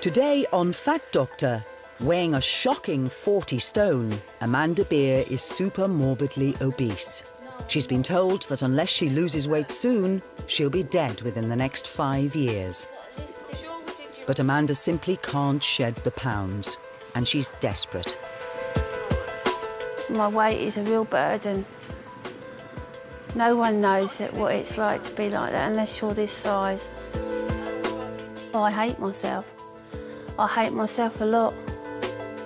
Today on Fat Doctor, weighing a shocking 40 stone, Amanda Beer is super morbidly obese. She's been told that unless she loses weight soon, she'll be dead within the next 5 years. But Amanda simply can't shed the pounds, and she's desperate. My weight is a real burden. No one knows what it's like to be like that unless you're this size. I hate myself. I hate myself a lot.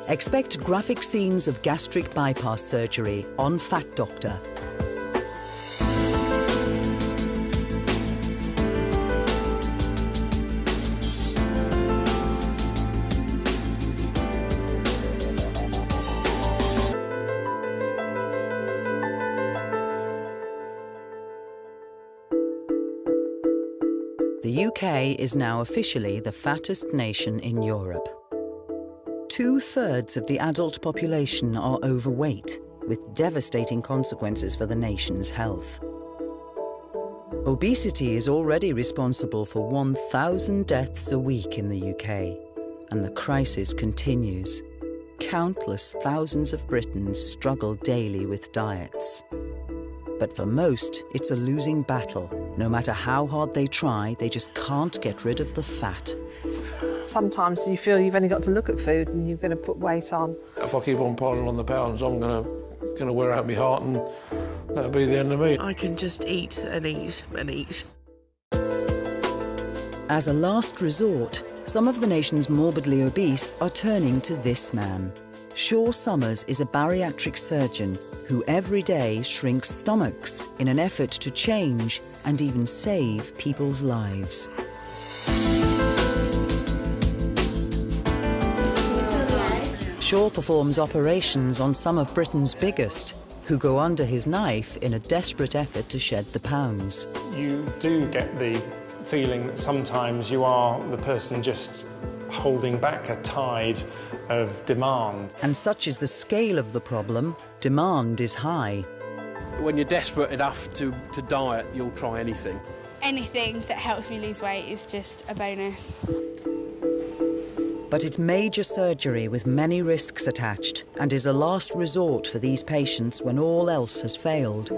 Expect graphic scenes of gastric bypass surgery on Fat Doctor. The UK is now officially the fattest nation in Europe. 2/3 of the adult population are overweight, with devastating consequences for the nation's health. Obesity is already responsible for 1,000 deaths a week in the UK, and the crisis continues. Countless thousands of Britons struggle daily with diets. But for most, it's a losing battle. No matter how hard they try, they just can't get rid of the fat. Sometimes you feel you've only got to look at food and you're going to put weight on. If I keep on piling on the pounds, I'm going to wear out my heart, and that'll be the end of me. I can just eat and eat and eat. As a last resort, some of the nation's morbidly obese are turning to this man. Shaw Summers is a bariatric surgeon who every day shrinks stomachs in an effort to change and even save people's lives. Shaw performs operations on some of Britain's biggest, who go under his knife in a desperate effort to shed the pounds. You do get the feeling that sometimes you are the person just holding back a tide of demand. And such is the scale of the problem, demand is high. When you're desperate enough to diet, you'll try anything. Anything that helps me lose weight is just a bonus. But it's major surgery with many risks attached and is a last resort for these patients when all else has failed.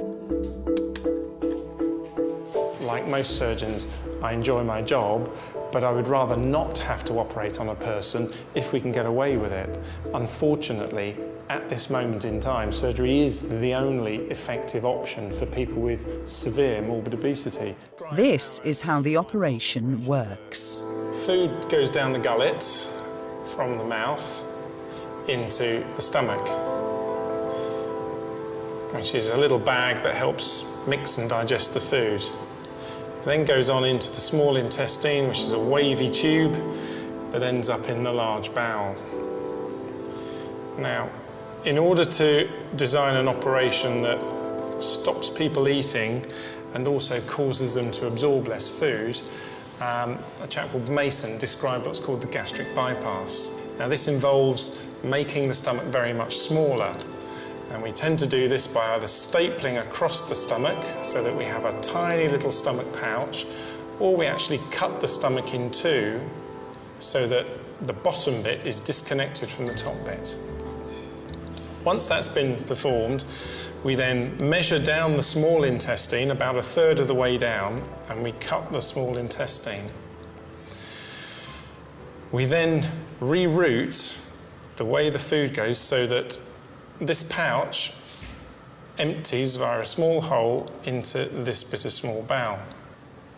Like most surgeons, I enjoy my job, but I would rather not have to operate on a person if we can get away with it. Unfortunately, at this moment in time, surgery is the only effective option for people with severe morbid obesity. This is how the operation works. Food goes down the gullet from the mouth into the stomach, which is a little bag that helps mix and digest the food. It then goes on into the small intestine, which is a wavy tube that ends up in the large bowel. Now, in order to design an operation that stops people eating and also causes them to absorb less food, a chap called Mason described what's called the gastric bypass. Now, this involves making the stomach very much smaller. And we tend to do this by either stapling across the stomach so that we have a tiny little stomach pouch, or we actually cut the stomach in two so that the bottom bit is disconnected from the top bit. Once that's been performed, we then measure down the small intestine about 1/3 of the way down, and we cut the small intestine. We then reroute the way the food goes so that this pouch empties via a small hole into this bit of small bowel.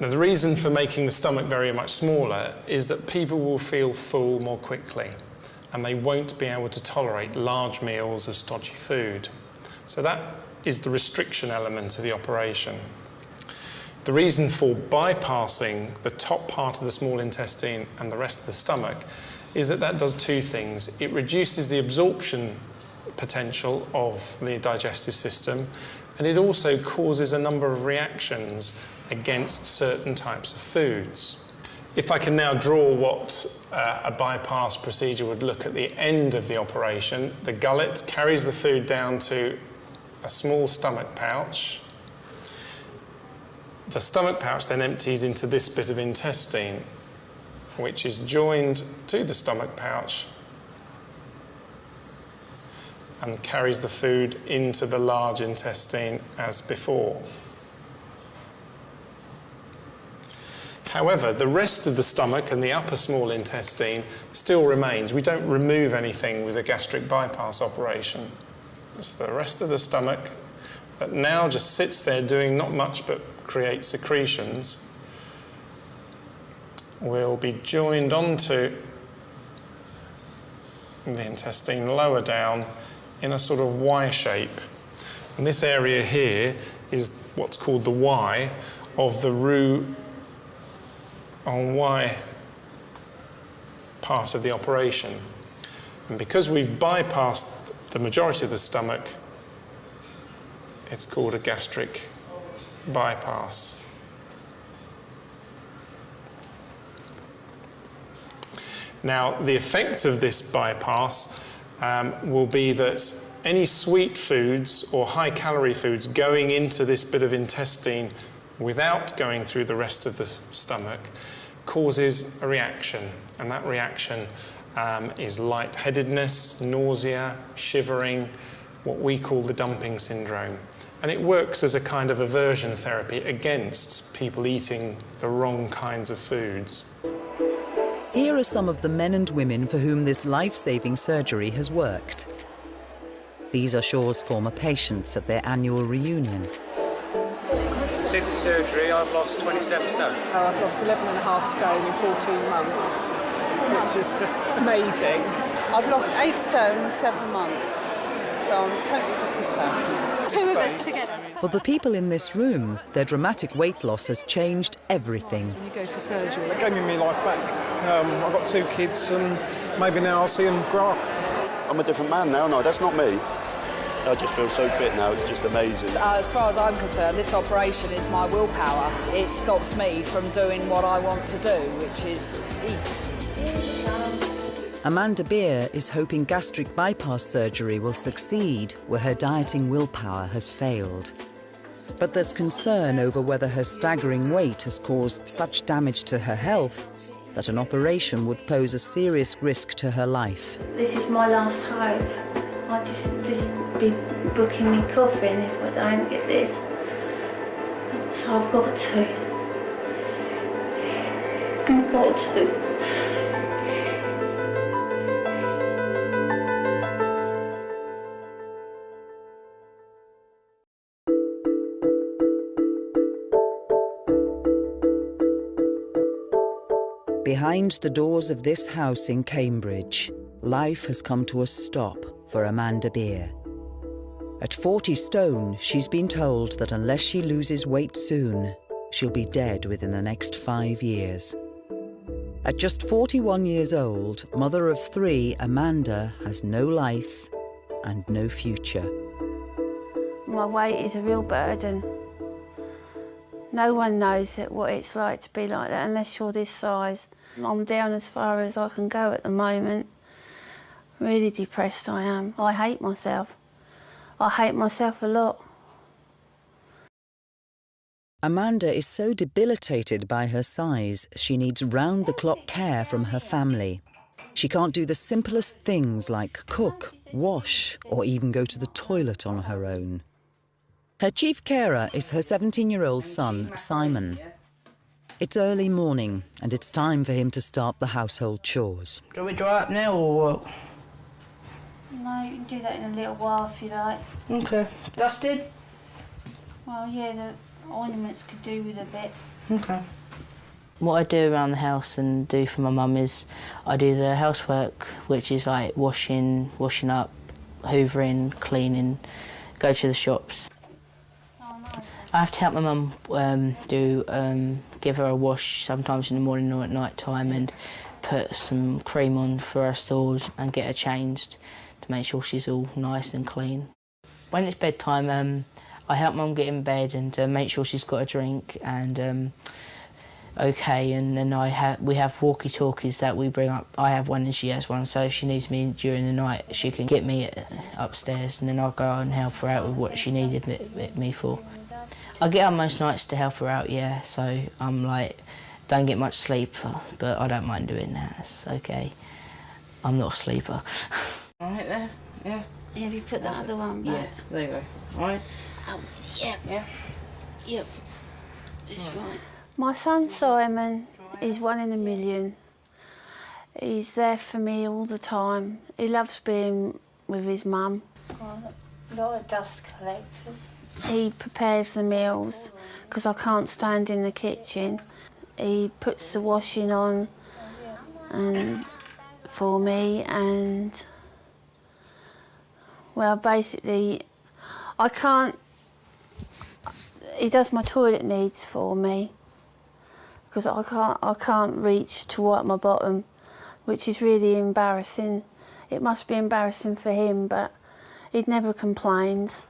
Now, the reason for making the stomach very much smaller is that people will feel full more quickly, and they won't be able to tolerate large meals of stodgy food. So that is the restriction element of the operation. The reason for bypassing the top part of the small intestine and the rest of the stomach is that that does two things. It reduces the absorption potential of the digestive system, and it also causes a number of reactions against certain types of foods. If I can now draw what a bypass procedure would look at the end of the operation, the gullet carries the food down to a small stomach pouch. The stomach pouch then empties into this bit of intestine. which is joined to the stomach pouch and carries the food into the large intestine as before. However, the rest of the stomach and the upper small intestine still remains. We don't remove anything with a gastric bypass operation. It's the rest of the stomach that now just sits there doing not much but create secretions will be joined onto the intestine lower down in a sort of Y shape. And this area here is what's called the Y of the roux en Y part of the operation. And because we've bypassed the majority of the stomach, it's called a gastric bypass. Now, the effect of this bypass will be that any sweet foods or high-calorie foods going into this bit of intestine without going through the rest of the stomach causes a reaction, and that reaction is lightheadedness, nausea, shivering, what we call the dumping syndrome. And it works as a kind of aversion therapy against people eating the wrong kinds of foods. Here are some of the men and women for whom this life-saving surgery has worked. These are Shaw's former patients at their annual reunion. Since the surgery, I've lost 27 stone. I've lost 11.5 stone in 14 months, which is just amazing. I've lost 8 stone in 7 months, so I'm a totally different person. 2 of us together. For the people in this room, their dramatic weight loss has changed everything. When you go for surgery. It gave me my life back. I've got 2 kids and maybe now I'll see them grow up. I'm a different man now, no, that's not me. I just feel so fit now, it's just amazing. As far as I'm concerned, this operation is my willpower. It stops me from doing what I want to do, which is eat. Amanda Beer is hoping gastric bypass surgery will succeed where her dieting willpower has failed. But there's concern over whether her staggering weight has caused such damage to her health that an operation would pose a serious risk to her life. This is my last hope. I'll just be booking me coffin if I don't get this. So I've got to. I've got to. Behind the doors of this house in Cambridge, life has come to a stop for Amanda Beer. At 40 stone, she's been told that unless she loses weight soon, she'll be dead within the next 5 years. At just 41 years old, mother of 3, Amanda has no life and no future. My weight is a real burden. No one knows what it's like to be like that unless you're this size. I'm down as far as I can go at the moment. Really depressed I am. I hate myself. I hate myself a lot. Amanda is so debilitated by her size, she needs round-the-clock care from her family. She can't do the simplest things like cook, wash, or even go to the toilet on her own. Her chief carer is her 17-year-old son, Simon. It's early morning, and it's time for him to start the household chores. Do we dry up now or what? No, you can do that in a little while if you like. Okay. Dusted? Well, yeah, the ornaments could do with a bit. Okay. What I do around the house and do for my mum is I do the housework, which is like washing up, hoovering, cleaning, go to the shops. I have to help my mum give her a wash sometimes in the morning or at night time and put some cream on for her stores and get her changed to make sure she's all nice and clean. When it's bedtime, I help mum get in bed and make sure she's got a drink and okay, and then we have walkie-talkies that we bring up. I have one and she has one, so if she needs me during the night, she can get me upstairs and then I'll go and help her out with what she needed me for. I get up most nights to help her out, yeah, so I'm like Don't get much sleep, but I don't mind doing that. It's okay. I'm not a sleeper. All right there, yeah. Yeah, if you put that other one back. Yeah, there you go. All right. Yeah. Yeah. Yep. Just right. My son Simon is 1 in a million. He's there for me all the time. He loves being with his mum. A lot of dust collectors. He prepares the meals because I can't stand in the kitchen. He puts the washing on and for me, and well, basically I can't. He does my toilet needs for me because I can't reach to wipe my bottom, which is really embarrassing. It must be embarrassing for him, but he never complains.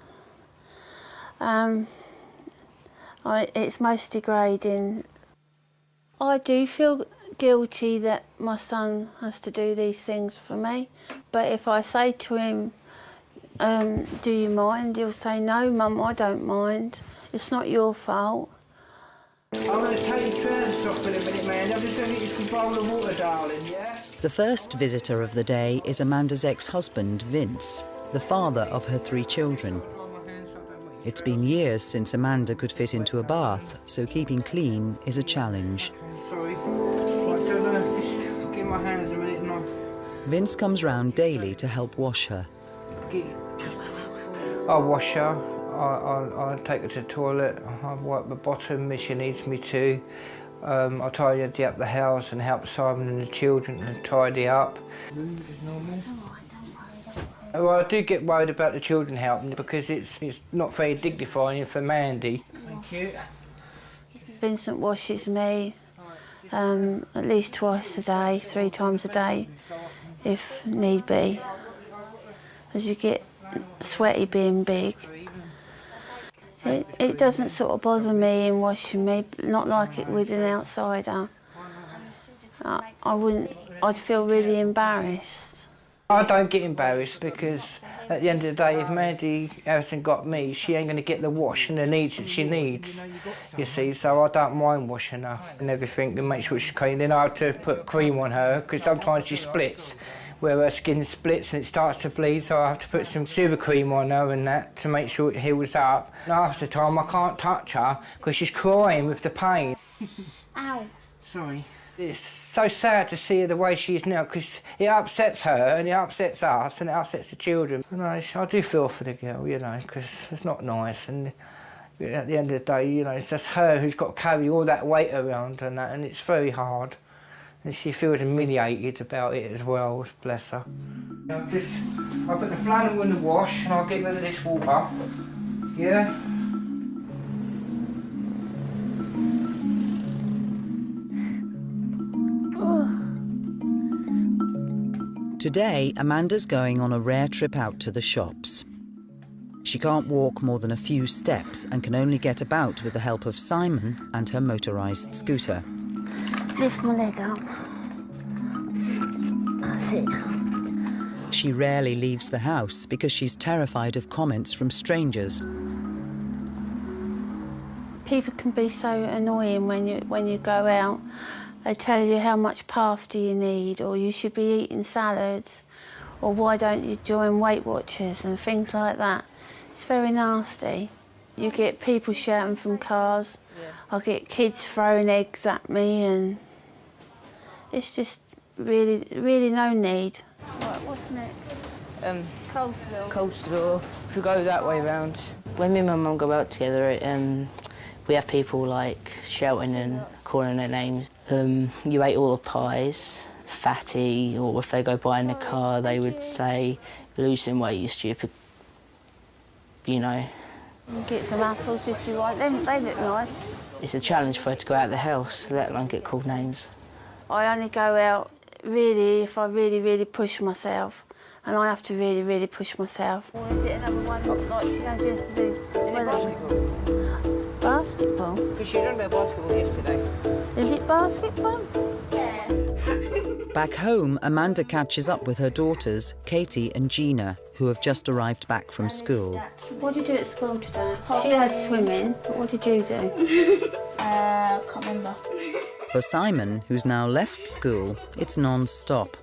It's most degrading. I do feel guilty that my son has to do these things for me, but if I say to him, do you mind? He'll say, no, Mum, I don't mind. It's not your fault. I'm going to take your trousers off in a minute, man. I'm just going to get you some bowl of water, darling, yeah? The first visitor of the day is Amanda's ex-husband, Vince, the father of her 3 children. It's been years since Amanda could fit into a bath, so keeping clean is a challenge. Sorry. Right, just give my hands a minute and Vince comes round daily to help wash her. I'll wash her, I'll take her to the toilet, I'll wipe the bottom if she needs me to. I'll tidy up the house and help Simon and the children to tidy up. Well, I do get worried about the children helping because it's not very dignifying for Mandy. Thank you. Vincent washes me at least twice a day, 3 times a day, if need be, as you get sweaty being big. It doesn't sort of bother me in washing me, not like it would an outsider. I'd feel really embarrassed. I don't get embarrassed because at the end of the day, if Mandy hasn't got me, she ain't going to get the wash and the needs that she needs, you see, so I don't mind washing her and everything to make sure she's clean. Then I have to put cream on her because sometimes she splits, where her skin splits and it starts to bleed, so I have to put some super cream on her and that to make sure it heals up. And half the time I can't touch her because she's crying with the pain. Ow. Sorry. It's so sad to see her the way she is now because it upsets her and it upsets us and it upsets the children. You know, I do feel for the girl, you know, because it's not nice, and at the end of the day, you know, it's just her who's got to carry all that weight around and that, and it's very hard. And she feels humiliated about it as well, bless her. I'll put the flannel in the wash and I'll get rid of this water, yeah? Today, Amanda's going on a rare trip out to the shops. She can't walk more than a few steps and can only get about with the help of Simon and her motorised scooter. Lift my leg up. That's it. She rarely leaves the house because she's terrified of comments from strangers. People can be so annoying when you go out. They tell you how much path do you need, or you should be eating salads, or why don't you join Weight Watchers and things like that. It's very nasty. You get people shouting from cars. I get kids throwing eggs at me, and it's just really, really no need. Right, what's next? Coleslaw. Coleslaw. If we go that way round. When me and my mum go out together, we have people like shouting and calling their names. You ate all the pies, fatty, or if they go by in the car, they would say, losing weight, you stupid, you know. You get some apples if you like them, they look nice. It's a challenge for her to go out of the house, let alone get called names. I only go out really if I really, really push myself, and I have to really, really push myself. Or is it another one like, you know, just to do... Basketball? Because you done about basketball yesterday. Is it basketball? Yeah. Back home, Amanda catches up with her daughters, Katie and Gina, who have just arrived back from school. What did you do at school today? She had swimming, but what did you do? Can't remember. For Simon, who's now left school, it's non-stop.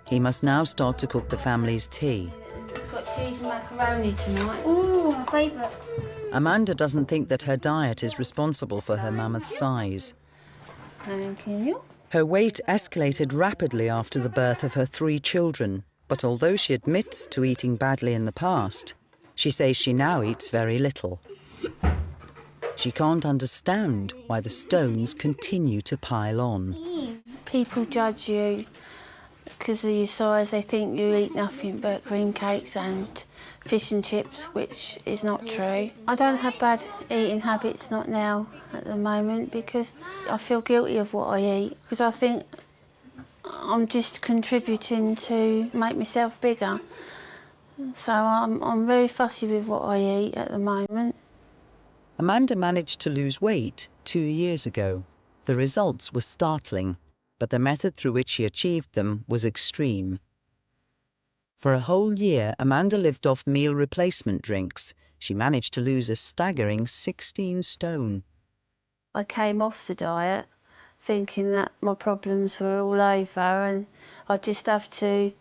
He must now start to cook the family's tea. I've got cheese and macaroni tonight. Ooh, my favourite. Amanda doesn't think that her diet is responsible for her mammoth size. Thank you. Her weight escalated rapidly after the birth of her 3 children, but although she admits to eating badly in the past, she says she now eats very little. She can't understand why the stones continue to pile on. People judge you because of your size. They think you eat nothing but cream cakes and fish and chips, which is not true. I don't have bad eating habits, not now at the moment, because I feel guilty of what I eat, because I think I'm just contributing to make myself bigger. So I'm very fussy with what I eat at the moment. Amanda managed to lose weight 2 years ago. The results were startling, but the method through which she achieved them was extreme. For a whole year, Amanda lived off meal replacement drinks. She managed to lose a staggering 16 stone. I came off the diet thinking that my problems were all over and I'd just have to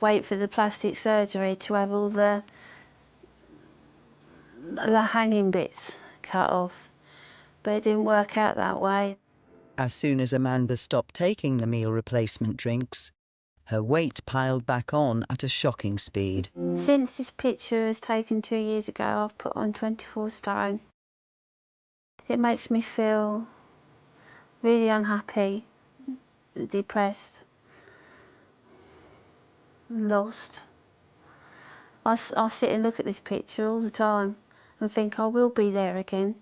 wait for the plastic surgery to have all the hanging bits cut off. But it didn't work out that way. As soon as Amanda stopped taking the meal replacement drinks, her weight piled back on at a shocking speed. Since this picture was taken 2 years ago, I've put on 24 stone. It makes me feel really unhappy, depressed, lost. I sit and look at this picture all the time and think I will be there again.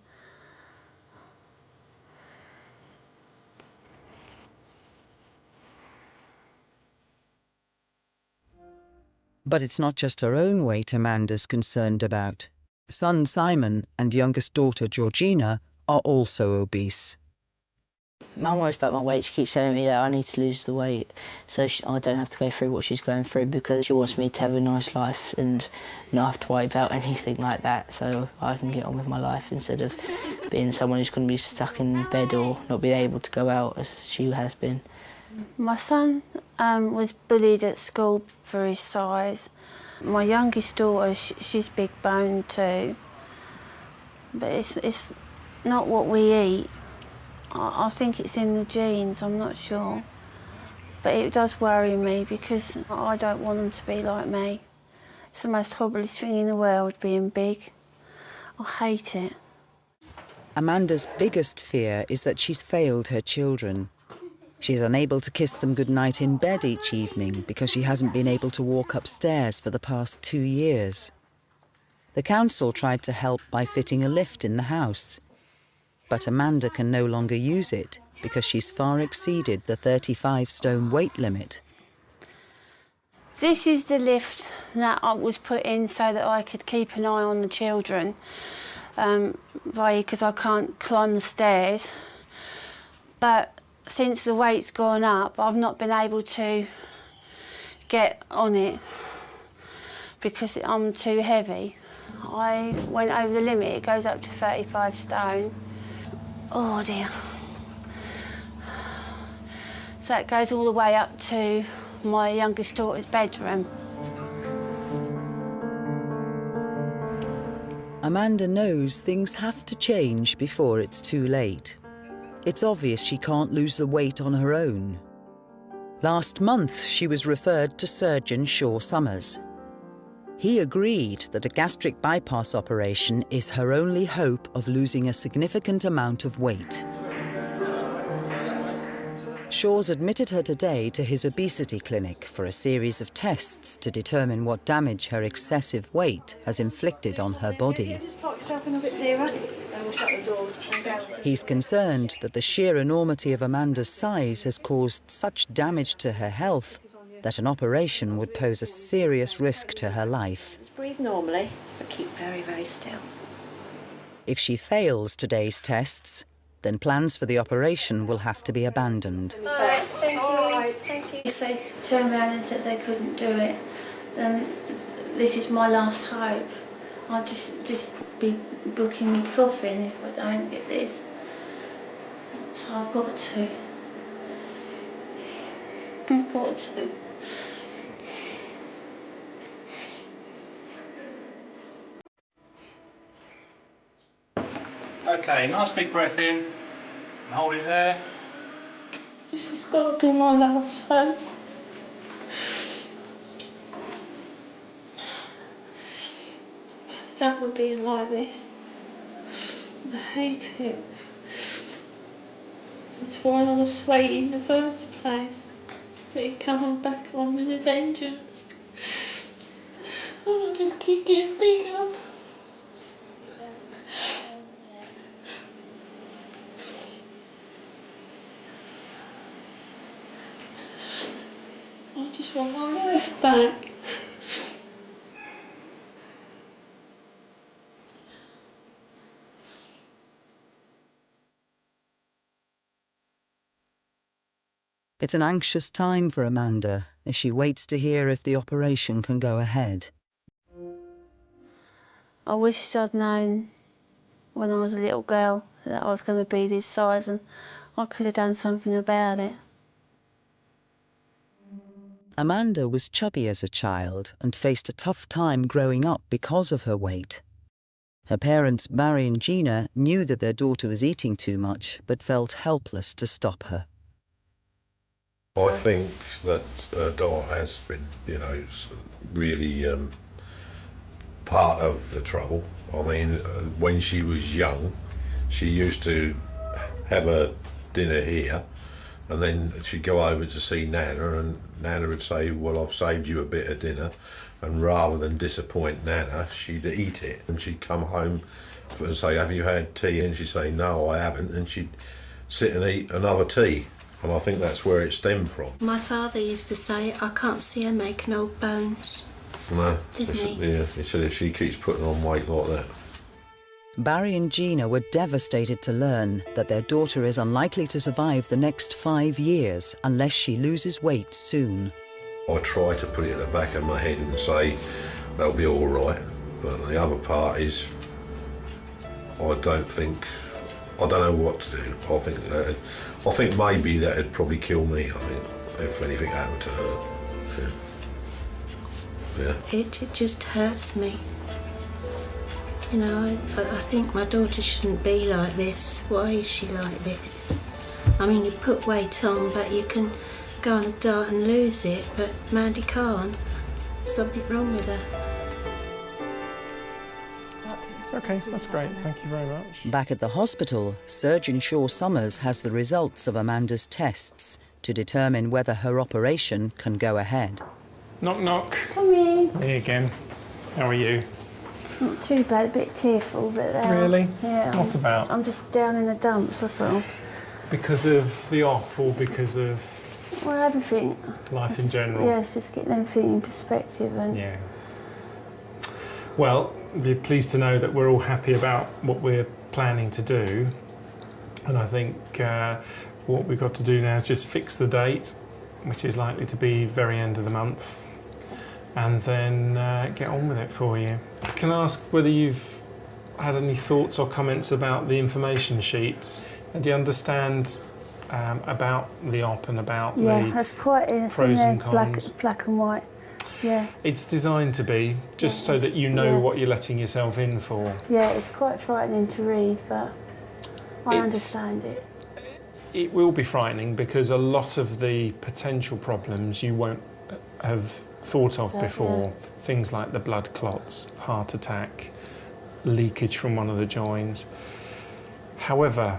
But it's not just her own weight Amanda's concerned about. Son Simon and youngest daughter Georgina are also obese. Mum worries about my weight. She keeps telling me that I need to lose the weight so I don't have to go through what she's going through, because she wants me to have a nice life and not have to worry about anything like that, so I can get on with my life instead of being someone who's going to be stuck in bed or not being able to go out as she has been. My son was bullied at school for his size. My youngest daughter, she's big boned too. But it's not what we eat. I think it's in the genes, I'm not sure. But it does worry me because I don't want them to be like me. It's the most horriblest thing in the world, being big. I hate it. Amanda's biggest fear is that she's failed her children. She's unable to kiss them goodnight in bed each evening because she hasn't been able to walk upstairs for the past 2 years. The council tried to help by fitting a lift in the house, but Amanda can no longer use it because she's far exceeded the 35 stone weight limit. This is the lift that I was put in so that I could keep an eye on the children, because I can't climb the stairs. But since the weight's gone up, I've not been able to get on it because I'm too heavy. I went over the limit, it goes up to 35 stone. Oh dear. So it goes all the way up to my youngest daughter's bedroom. Amanda knows things have to change before it's too late. It's obvious she can't lose the weight on her own. Last month, she was referred to surgeon Shaw Summers. He agreed that a gastric bypass operation is her only hope of losing a significant amount of weight. Shaw's admitted her today to his obesity clinic for a series of tests to determine what damage her excessive weight has inflicted on her body. He's concerned that the sheer enormity of Amanda's size has caused such damage to her health that an operation would pose a serious risk to her life. Just breathe normally, but keep very, very still. If she fails today's tests, then plans for the operation will have to be abandoned. Thank you. If they turned around and said they couldn't do it, then this is my last hope. I'll just be booking me coffin if I don't get this. So I've got to. I've got to. Okay, nice big breath in. And hold it there. This has got to be my last hope. That would be like this. I hate it. That's why I was waiting in the first place. But it coming back on with a vengeance. I just keep getting bigger. I just want my life back. It's an anxious time for Amanda as she waits to hear if the operation can go ahead. I wished I'd known when I was a little girl that I was going to be this size and I could have done something about it. Amanda was chubby as a child and faced a tough time growing up because of her weight. Her parents, Barry and Gina, knew that their daughter was eating too much but felt helpless to stop her. I think that her diet has been, you know, really part of the trouble. I mean, when she was young, she used to have her dinner here, and then she'd go over to see Nana, and Nana would say, well, I've saved you a bit of dinner, and rather than disappoint Nana, she'd eat it. And she'd come home and say, have you had tea? And she'd say, no, I haven't, and she'd sit and eat another tea. And I think that's where it stemmed from. My father used to say, I can't see her making old bones. No, Didn't he? Yeah, he said if she keeps putting on weight like that. Barry and Gina were devastated to learn that their daughter is unlikely to survive the next 5 years unless she loses weight soon. I try to put it in the back of my head and say they'll be all right, but the other part is I don't know what to do. I think maybe that'd probably kill me. I think if anything happened to her. Yeah. It just hurts me. You know, I think my daughter shouldn't be like this. Why is she like this? I mean, you put weight on, but you can go on a diet and lose it, but Mandy can't. Something wrong with her. OK, that's great. Thank you very much. Back at the hospital, surgeon Shaw Summers has the results of Amanda's tests to determine whether her operation can go ahead. Knock, knock. Come in. Me again. How are you? Not too bad, a bit tearful, but Really? Yeah. What about? I'm just down in the dumps, that's all. Because of the op or because of Well, everything. life in general? Yeah, it's just getting everything in perspective. And Yeah. Well, you're pleased to know that we're all happy about what we're planning to do. And I think what we've got to do now is just fix the date, which is likely to be very end of the month, and then get on with it for you. Can I ask whether you've had any thoughts or comments about the information sheets? Do you understand about the op and about the that's quite pros and cons? black and white. Yeah. It's designed to be, just so that you know what you're letting yourself in for. Yeah, it's quite frightening to read, but I understand it. It will be frightening because a lot of the potential problems you won't have thought of before. Things like the blood clots, heart attack, leakage from one of the joints. However,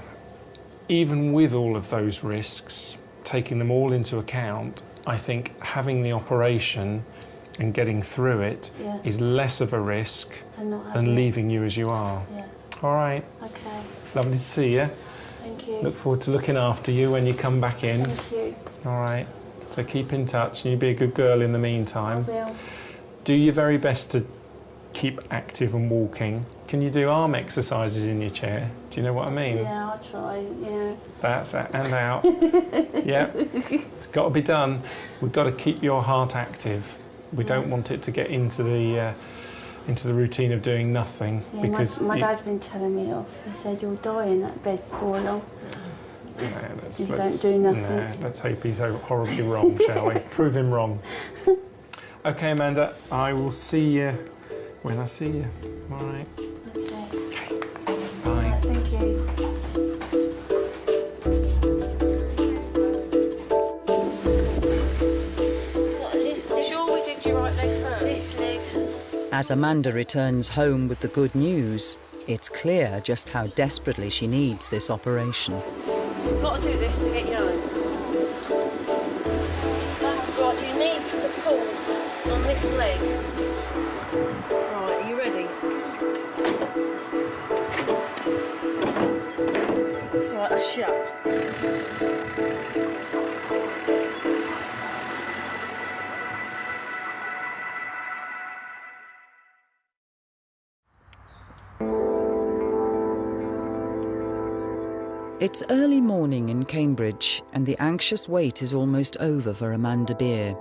even with all of those risks, taking them all into account, I think having the operation and getting through it is less of a risk than leaving you as you are. Yeah. All right. Okay. Lovely to see you. Thank you. Look forward to looking after you when you come back in. Thank you. All right. So keep in touch and you be a good girl in the meantime. I will. Do your very best to keep active and walking. Can you do arm exercises in your chair? Do you know what I mean? Yeah, I'll try, yeah. That's it, and out. Yeah, it's got to be done. We've got to keep your heart active. We don't want it to get into the routine of doing nothing. Yeah, because my dad's been telling me off. He said, you'll die in that bed before long. don't do nothing. No, let's hope he's horribly wrong, shall we? Prove him wrong. OK, Amanda, I will see you when I see you. All right. Okay. Bye. Thank you. Sure we did your right leg first? This leg. As Amanda returns home with the good news, it's clear just how desperately she needs this operation. You've got to do this to get you home. Right, you need to pull on this leg. Right, are you ready? Right, that's shut. It's early morning in Cambridge, and the anxious wait is almost over for Amanda Beer.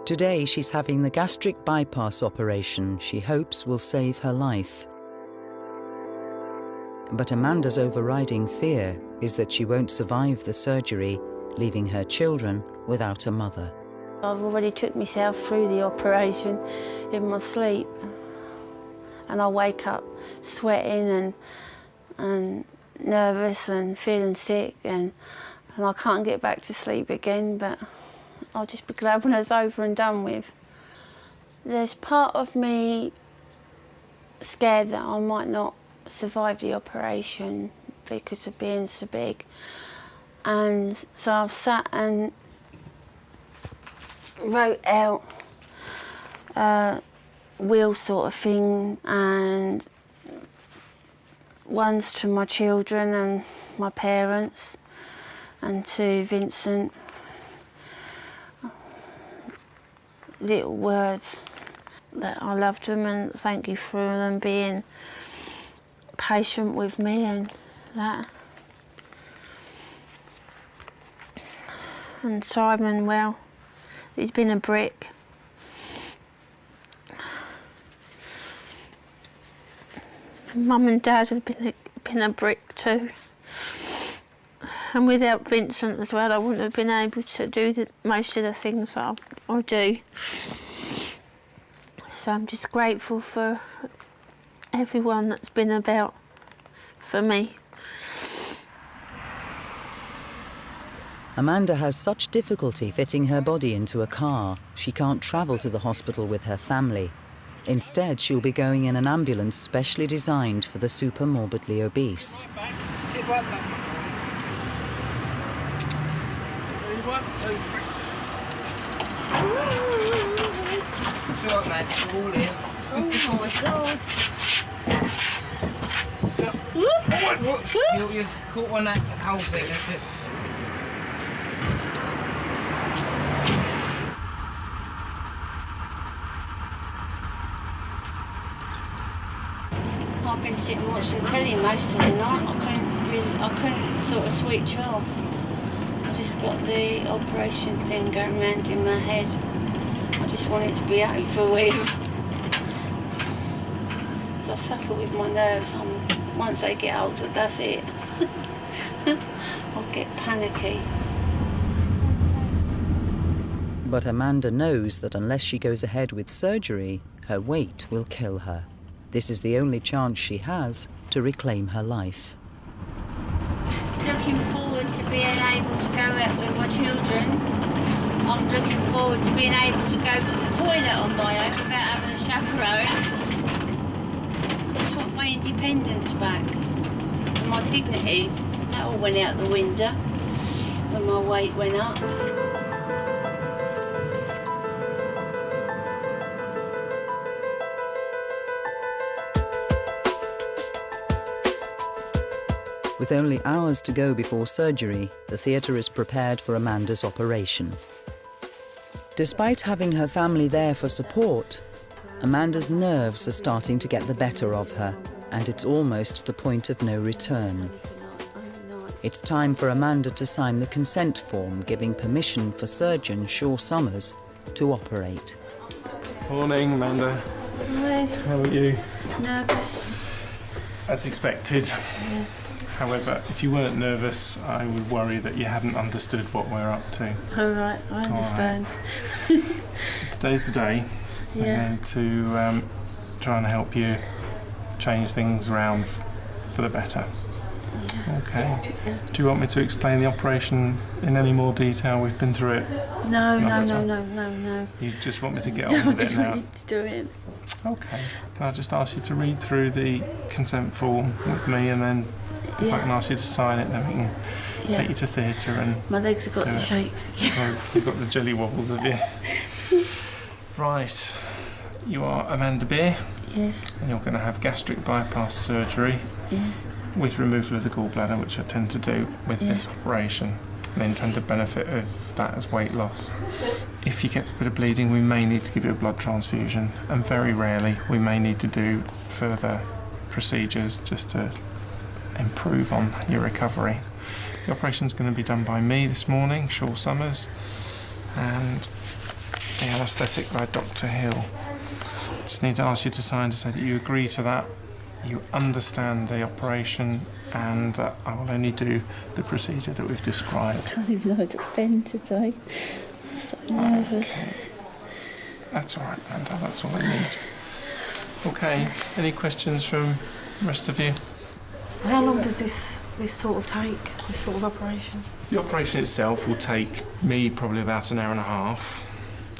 Today she's having the gastric bypass operation she hopes will save her life. But Amanda's overriding fear is that she won't survive the surgery, leaving her children without a mother. I've already took myself through the operation in my sleep, and I wake up sweating and nervous and feeling sick, and I can't get back to sleep again, but I'll just be glad when it's over and done with. There's part of me scared that I might not survive the operation because of being so big, and so I've sat and wrote out a will sort of thing, and one's to my children and my parents, and to Vincent. Little words that I loved them and thank you for them being patient with me and that. And Simon, well, he's been a brick. Mum and Dad have been a brick too. And without Vincent as well, I wouldn't have been able to do most of the things that I do. So I'm just grateful for everyone that's been about for me. Amanda has such difficulty fitting her body into a car, she can't travel to the hospital with her family. Instead, she'll be going in an ambulance specially designed for the super morbidly obese. Oh my God. You caught on that whole thing, that's it. I've been sitting watching telly most of the night. I couldn't sort of switch off. I just got the operation thing going round in my head. I just want it to be over with. Because I suffer with my nerves. Once they get older, that's it. I'll get panicky. But Amanda knows that unless she goes ahead with surgery, her weight will kill her. This is the only chance she has to reclaim her life. Looking forward to being able to go out with my children. I'm looking forward to being able to go to the toilet on my own without having a chaperone. I just want my independence back. And my dignity, that all went out the window when my weight went up. With only hours to go before surgery, the theatre is prepared for Amanda's operation. Despite having her family there for support, Amanda's nerves are starting to get the better of her, and it's almost the point of no return. It's time for Amanda to sign the consent form giving permission for surgeon Shaw Summers to operate. Morning, Amanda. Hi. How are you? Nervous. As expected. Yeah. However, if you weren't nervous, I would worry that you hadn't understood what we're up to. All right, I understand. Right. So today's the day. Yeah. We're going to try and help you change things around for the better. Okay. Do you want me to explain the operation in any more detail? We've been through it. No. You just want me to get on with it now? I just want you to do it. Okay. Can I just ask you to read through the consent form with me, and then if I can ask you to sign it, then we can take you to theatre and... My legs have got the shape. Oh, you've got the jelly wobbles, have you? Right. You are Amanda Beer. Yes. And you're going to have gastric bypass surgery. Yes. With removal of the gallbladder, which I tend to do with this operation. The intended benefit of that is weight loss. If you get a bit of bleeding, we may need to give you a blood transfusion, and very rarely we may need to do further procedures just to improve on your recovery. The operation is going to be done by me this morning, Shaw Summers, and the anaesthetic by Dr. Hill. Just need to ask you to sign to say that you agree to that. You understand the operation, and that I will only do the procedure that we've described. I can't even know how to bend today. I'm so nervous. Okay. That's all right, Amanda. That's all I need. Okay. Any questions from the rest of you? How long does this sort of take, this sort of operation? The operation itself will take me probably about an hour and a half.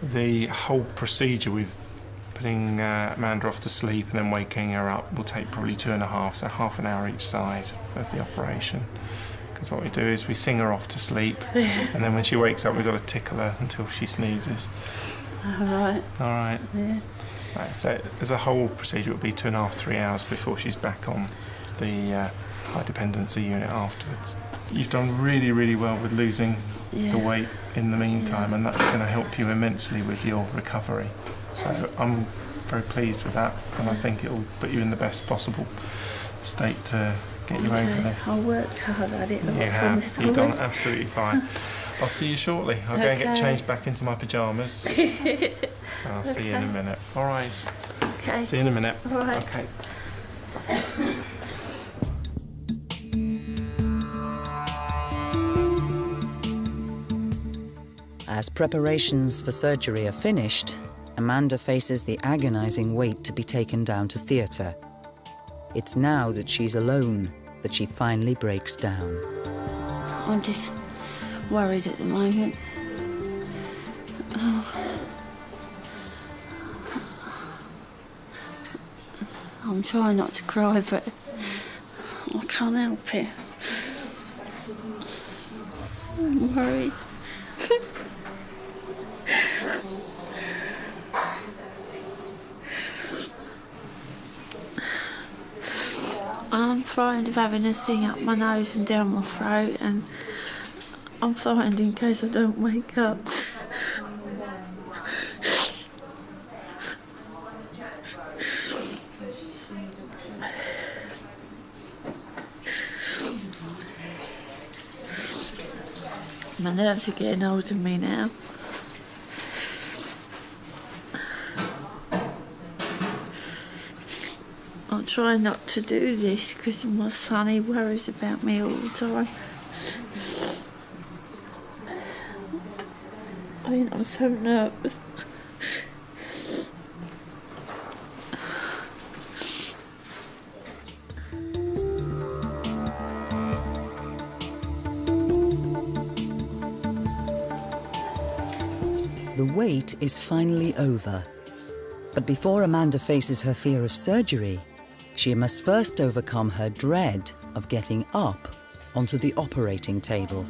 The whole procedure with putting Amanda off to sleep and then waking her up will take probably 2.5, so half an hour each side of the operation. Because what we do is we sing her off to sleep, and then when she wakes up we've got to tickle her until she sneezes. All right. All right. Yeah. Right, so as a whole procedure it will be 2.5, 3 hours before she's back on the high dependency unit afterwards. You've done really, really well with losing the weight in the meantime, and that's going to help you immensely with your recovery. So I'm very pleased with that, and I think it will put you in the best possible state to get you over this. I worked hard at it. You have. You've done absolutely fine. I'll see you shortly. I'll go and get changed back into my pyjamas. And I'll see you in a minute. All right. Okay. See you in a minute. All right. Okay. As preparations for surgery are finished, Amanda faces the agonising wait to be taken down to theatre. It's now that she's alone that she finally breaks down. I'm just worried at the moment. I'm trying not to cry, but I can't help it. I'm worried. I'm frightened of having a thing up my nose and down my throat, and I'm frightened in case I don't wake up. My nerves are getting hold of me now. I'll try not to do this because my son, he worries about me all the time. I mean, I'm so nervous. The wait is finally over. But before Amanda faces her fear of surgery, she must first overcome her dread of getting up onto the operating table.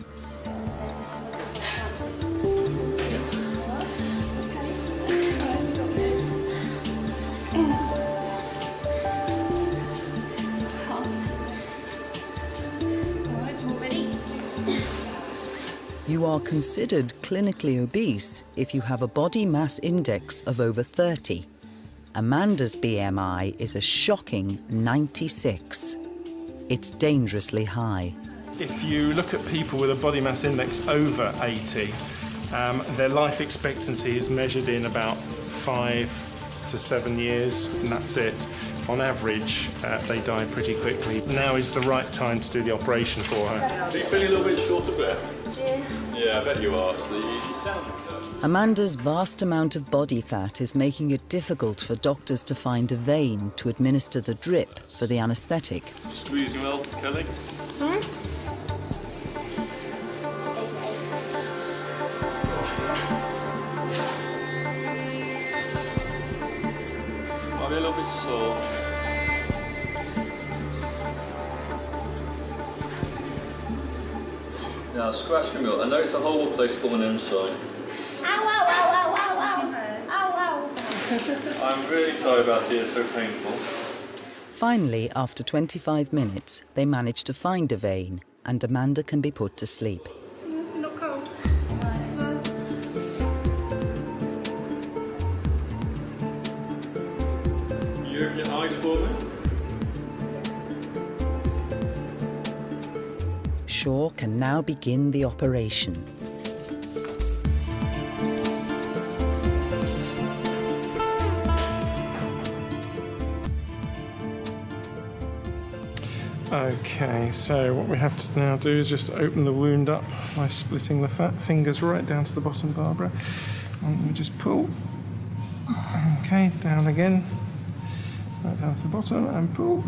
You are considered clinically obese if you have a body mass index of over 30. Amanda's BMI is a shocking 96. It's dangerously high. If you look at people with a body mass index over 80, their life expectancy is measured in about 5 to 7 years, and that's it. On average, they die pretty quickly. Now is the right time to do the operation for her. Do you feel a little bit short of breath? Yeah, I bet you are, actually. You sound Amanda's vast amount of body fat is making it difficult for doctors to find a vein to administer the drip for the anaesthetic. Squeezing well, Kelly? Might be a little bit sore. Now, scratch Camille. I know it's a horrible place to put an inside. I'm really sorry about it, it's so painful. Finally, after 25 minutes, they manage to find a vein and Amanda can be put to sleep. Not cold. You open your eyes for me? Shaw can now begin the operation. Okay, so what we have to now do is just open the wound up by splitting the fat fingers right down to the bottom, Barbara. And we just pull. Okay, down again. Right down to the bottom and pull.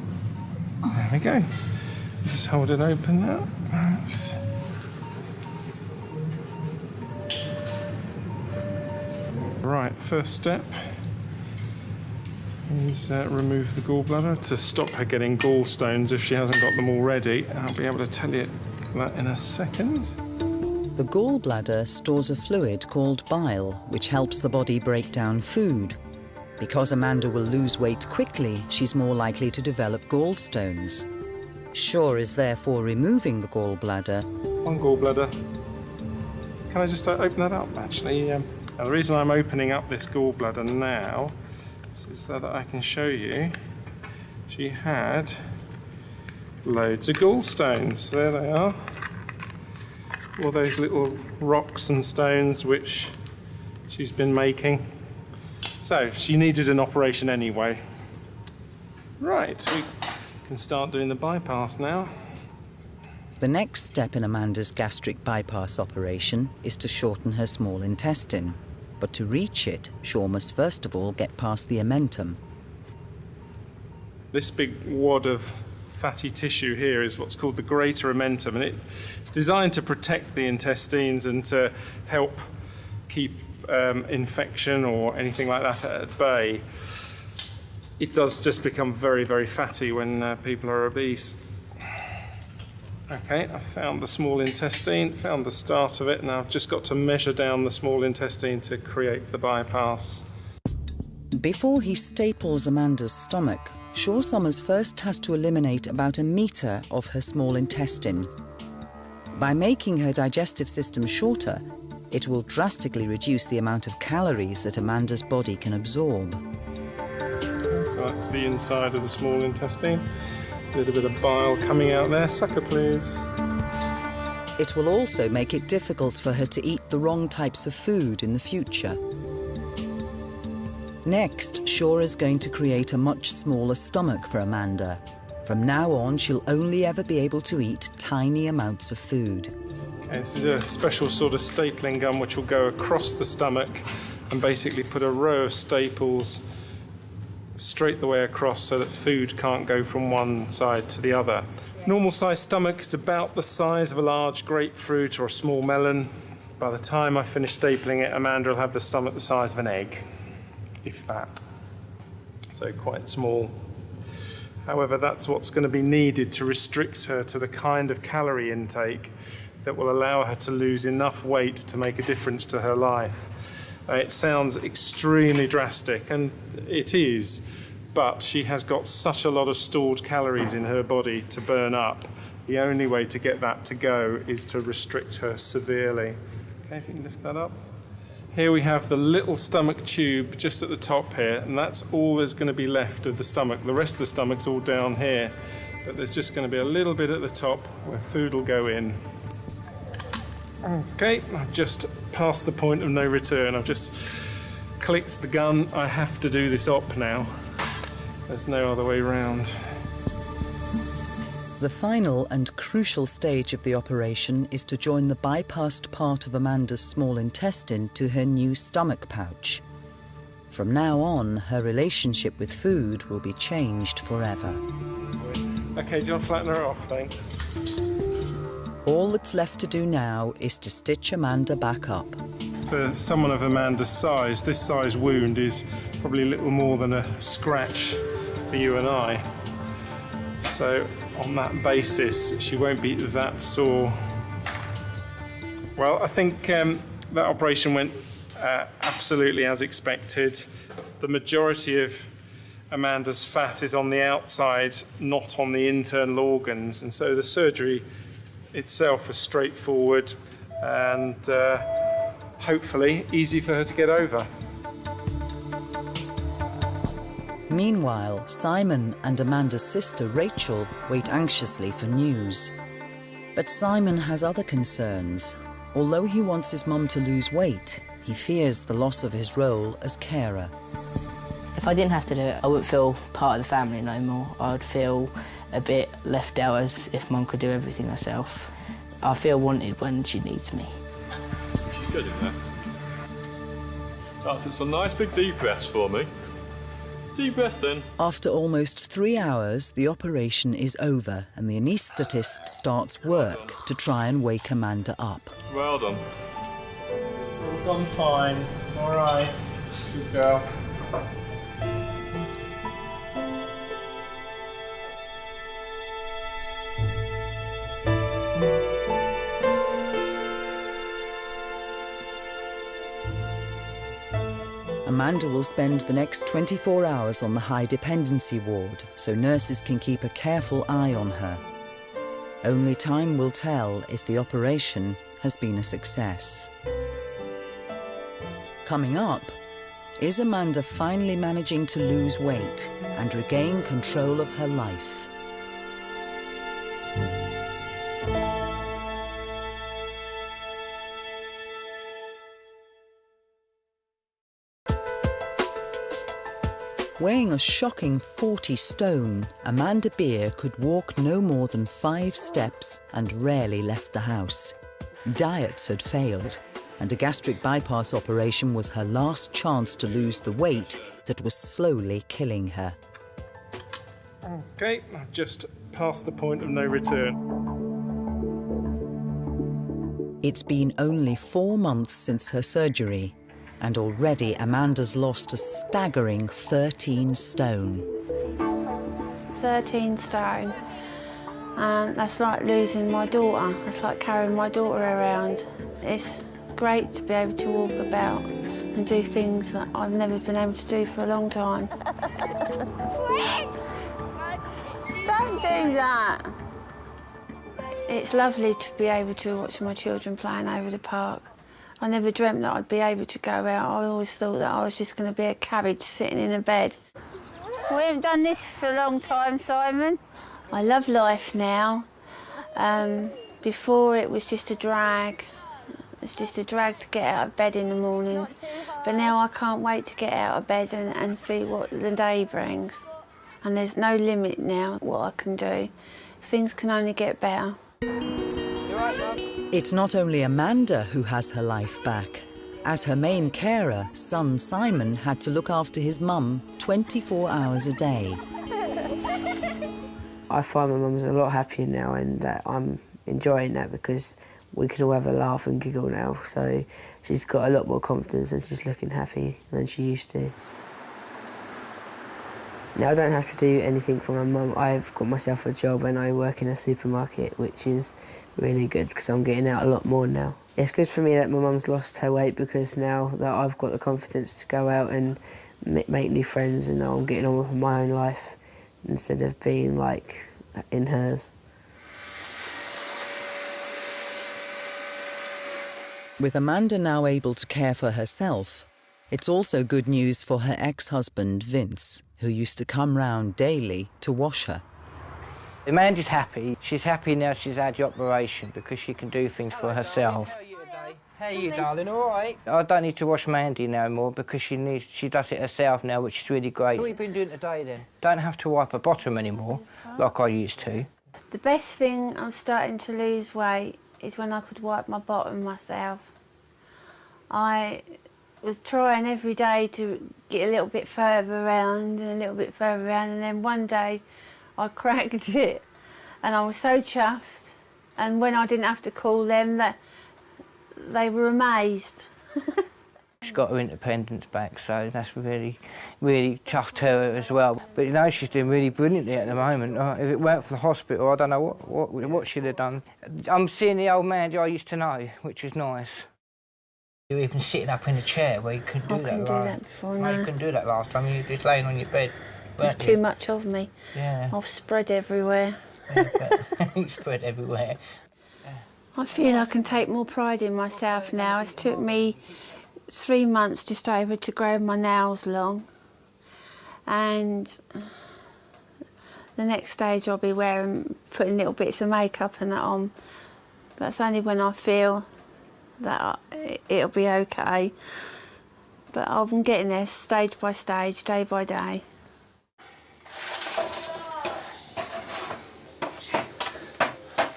There we go. Just hold it open now. That's... Right, first step is remove the gallbladder to stop her getting gallstones if she hasn't got them already. I'll be able to tell you that in a second. The gallbladder stores a fluid called bile, which helps the body break down food. Because Amanda will lose weight quickly, she's more likely to develop gallstones. Shaw is therefore removing the gallbladder. One gallbladder. Can I just open that up, actually? Now, the reason I'm opening up this gallbladder now is that I can show you she had loads of gallstones. There they are. All those little rocks and stones which she's been making. So she needed an operation anyway. Right, we can start doing the bypass now. The next step in Amanda's gastric bypass operation is to shorten her small intestine. But to reach it, Shaw must first of all get past the omentum. This big wad of fatty tissue here is what's called the greater omentum, and it's designed to protect the intestines and to help keep infection or anything like that at bay. It does just become very, very fatty when people are obese. Okay, I found the small intestine, found the start of it, and I've just got to measure down the small intestine to create the bypass. Before he staples Amanda's stomach, Shaw Summers first has to eliminate about 1 metre of her small intestine. By making her digestive system shorter, it will drastically reduce the amount of calories that Amanda's body can absorb. So that's the inside of the small intestine. A little bit of bile coming out there. Sucker, please. It will also make it difficult for her to eat the wrong types of food in the future. Next, Shaw is going to create a much smaller stomach for Amanda. From now on, she'll only ever be able to eat tiny amounts of food. Okay, this is a special sort of stapling gun which will go across the stomach and basically put a row of staples straight the way across so that food can't go from one side to the other. Normal sized stomach is about the size of a large grapefruit or a small melon. By the time I finish stapling it, Amanda will have the stomach the size of an egg, if that. So quite small. However, that's what's going to be needed to restrict her to the kind of calorie intake that will allow her to lose enough weight to make a difference to her life. It sounds extremely drastic, and it is, but she has got such a lot of stored calories in her body to burn up. The only way to get that to go is to restrict her severely. Okay, if you can lift that up. Here we have the little stomach tube just at the top here, and that's all there's going to be left of the stomach. The rest of the stomach's all down here, but there's just going to be a little bit at the top where food will go in. Okay, I've just passed the point of no return. I've just clicked the gun. I have to do this op now. There's no other way round. The final and crucial stage of the operation is to join the bypassed part of Amanda's small intestine to her new stomach pouch. From now on, her relationship with food will be changed forever. OK, do you want to flatten her off? Thanks. All that's left to do now is to stitch Amanda back up. For someone of Amanda's size, this size wound is probably a little more than a scratch for you and I. So on that basis, she won't be that sore. Well, I think that operation went absolutely as expected. The majority of Amanda's fat is on the outside, not on the internal organs, and so the surgery itself was straightforward and hopefully easy for her to get over. Meanwhile, Simon and Amanda's sister Rachel wait anxiously for news. But Simon has other concerns. Although he wants his mum to lose weight, he fears the loss of his role as carer. If I didn't have to do it, I wouldn't feel part of the family no more. I would feel a bit left out, as if Mum could do everything herself. I feel wanted when she needs me. She's good in there. That's some nice big deep breaths for me. Deep breath in. After almost 3 hours, the operation is over and the anaesthetist starts work to try and wake Amanda up. Well done. All gone fine. All right. Good girl. Amanda will spend the next 24 hours on the high dependency ward, so nurses can keep a careful eye on her. Only time will tell if the operation has been a success. Coming up, is Amanda finally managing to lose weight and regain control of her life? Weighing a shocking 40 stone, Amanda Beer could walk no more than 5 steps and rarely left the house. Diets had failed, and a gastric bypass operation was her last chance to lose the weight that was slowly killing her. OK, I've just passed the point of no return. It's been only 4 months since her surgery, and already Amanda's lost a staggering 13 stone. 13 stone. That's like losing my daughter. It's like carrying my daughter around. It's great to be able to walk about and do things that I've never been able to do for a long time. Don't do that. It's lovely to be able to watch my children playing over the park. I never dreamt that I'd be able to go out. I always thought that I was just going to be a cabbage sitting in a bed. We haven't done this for a long time, Simon. I love life now. Before it was just a drag. It was just a drag to get out of bed in the mornings. But now I can't wait to get out of bed and see what the day brings. And there's no limit now what I can do. Things can only get better. You right, Bob? It's not only Amanda who has her life back. As her main carer, son Simon had to look after his mum 24 hours a day. I find my mum's a lot happier now, and I'm enjoying that because we can all have a laugh and giggle now. So she's got a lot more confidence and she's looking happy than she used to. Now I don't have to do anything for my mum. I've got myself a job and I work in a supermarket, which is really good because I'm getting out a lot more now. It's good for me that my mum's lost her weight because now that I've got the confidence to go out and make new friends and I'm getting on with my own life instead of being like in hers. With Amanda now able to care for herself, it's also good news for her ex-husband, Vince, who used to come round daily to wash her. Amanda's happy. She's happy now she's had the operation because she can do things for herself. Hey, you darling, all right? I don't need to wash Mandy no more because she does it herself now, which is really great. What have you been doing today then? Don't have to wipe her bottom anymore, like I used to. The best thing I'm starting to lose weight is when I could wipe my bottom myself. I was trying every day to get a little bit further around and a little bit further around, and then one day I cracked it and I was so chuffed, and when I didn't have to call them, they were amazed. She's got her independence back, so that's really, really tough to her as well. But you know, she's doing really brilliantly at the moment. If it weren't for the hospital, I don't know what she'd have done. I'm seeing the old man I used to know, which is nice. You were even sitting up in a chair where you couldn't do that. I couldn't do that before, no. You couldn't do that last time. You were just laying on your bed. There's too much of me. Yeah. I've spread everywhere. You spread everywhere. I feel I can take more pride in myself now. It's took me 3 months just over to grow my nails long, and the next stage I'll be putting little bits of makeup and that on. But it's only when I feel that it'll be okay. But I'm getting there stage by stage, day by day.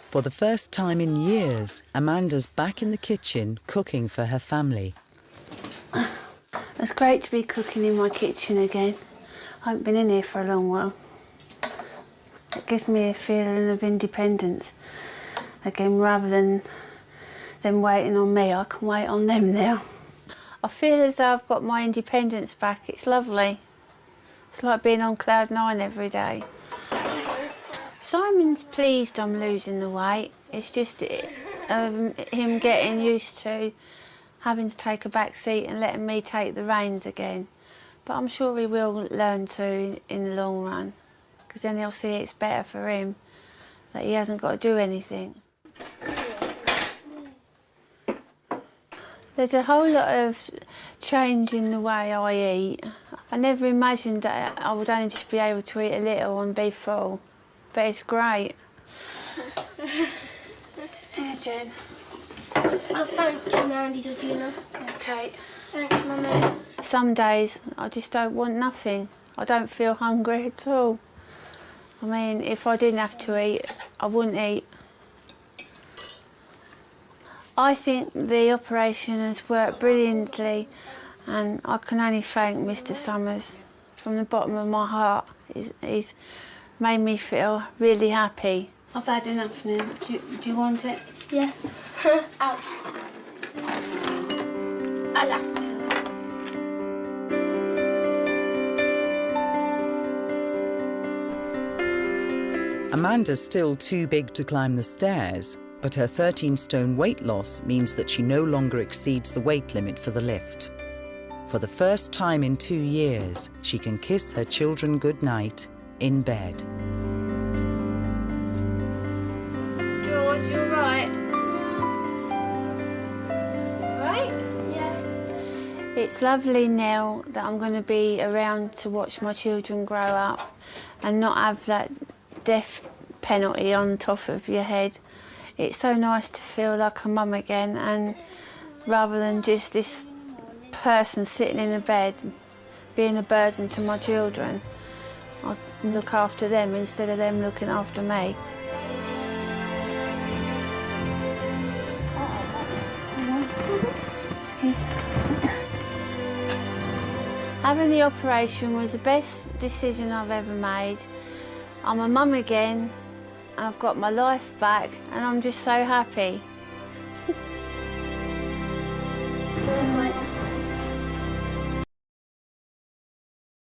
For the first time in years, Amanda's back in the kitchen cooking for her family. It's great to be cooking in my kitchen again. I haven't been in here for a long while. It gives me a feeling of independence again, rather than them waiting on me. I can wait on them now. I feel as though I've got my independence back. It's lovely. It's like being on cloud 9 every Simon's pleased I'm losing the weight. It's just him getting used to having to take a back seat and letting me take the reins again. But I'm sure he will learn to in the long run, because then he'll see it's better for him, that he hasn't got to do anything. There's a whole lot of change in the way I eat. I never imagined that I would only just be able to eat a little and be full, but it's great. Here, Jen. Oh, thank you, Mandy, Georgina. Okay. Thanks, Mummy. Some days I just don't want nothing. I don't feel hungry at all. I mean, if I didn't have to eat, I wouldn't eat. I think the operation has worked brilliantly, and I can only thank Mr. Summers from the bottom of my heart. He's made me feel really happy. I've had enough now. Do you want it? Yeah. Ow. Amanda's still too big to climb the stairs, but her 13-stone weight loss means that she no longer exceeds the weight limit for the lift. For the first time in 2 years, she can kiss her children goodnight in bed. George, you all right? Right? Yeah. It's lovely now that I'm going to be around to watch my children grow up and not have that death penalty on top of your head. It's so nice to feel like a mum again, and rather than just this person sitting in a bed being a burden to my children, I look after them instead of them looking after me. Excuse me. Having the operation was the best decision I've ever made. I'm a mum again, and I've got my life back, and I'm just so happy.